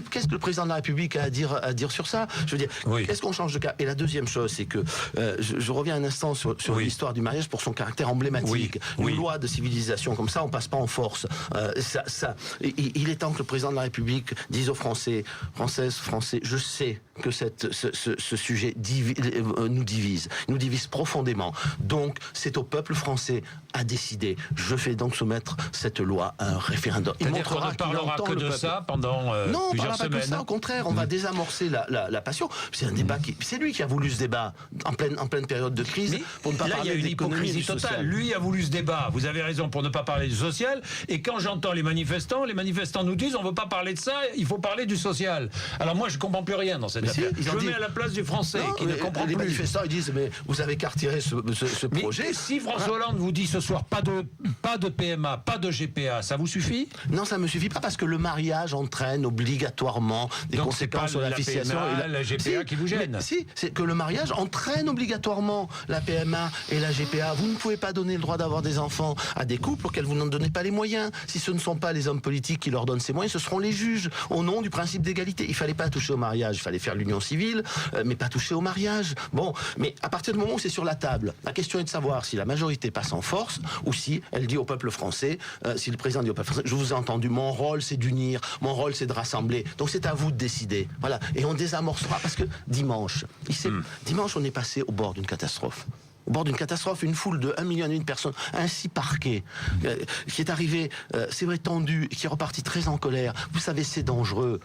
qu'est-ce que le président de la République a à dire sur ça? Je veux dire, est-ce qu'on change de cap? Et la deuxième chose, c'est que je reviens un instant sur l'histoire du mariage pour son caractère emblématique. Une loi de civilisation comme ça, on passe pas en force. Il est temps que le président de la République dise aux Français, Français, je sais que ce sujet nous divise profondément. Donc, c'est au peuple français à décider. Je fais donc soumettre cette loi à un référendum. Il montrera qu'on ne parlera que de ça pendant plusieurs semaines. Pas que ça, au contraire, on va désamorcer la passion. C'est un débat c'est lui qui a voulu ce débat en pleine période de crise. Mais pour ne pas là, il y a une hypocrisie totale. Lui a voulu ce débat. Vous avez raison pour ne pas parler du social. Et quand j'entends les manifestants nous disent on ne veut pas parler de ça, il faut parler du social. Alors moi, je ne comprends plus rien dans cette affaire. Je me mets à la place du Français qui ne comprend plus. Les manifestants, ils disent mais vous avez qu'à retirer ce projet. Mais si François Hollande vous dit ce soir pas de PMA, pas de GPA, ça vous suffit? Non, ça me suffit pas parce que le mariage entraîne obligatoirement des conséquences sur la filiation et la GPA qui vous gêne. Si, c'est que le mariage entraîne obligatoirement la PMA et la GPA. Vous ne pouvez pas donner le droit d'avoir des enfants à des couples auxquels vous n'en donnez pas les moyens. Si ce ne sont pas les hommes politiques qui leur donnent ces moyens, ce seront les juges au nom du principe d'égalité. Il fallait pas toucher au mariage, il fallait faire l'union civile, mais pas toucher au mariage. Bon, mais à partir du moment où c'est sur la table, la question est de savoir si la majorité passe en force ou si elle dit au peuple français, si le président dit au peuple français, je vous ai entendu, mon rôle c'est d'unir, mon rôle c'est de rassembler. Donc c'est à vous de décider. Voilà. Et on désamorcera parce que dimanche, on est passé au bord d'une catastrophe. Au bord d'une catastrophe, une foule de 1,5 million de personnes ainsi parquées, qui est arrivée, c'est vrai, tendue, qui est repartie très en colère. Vous savez, c'est dangereux.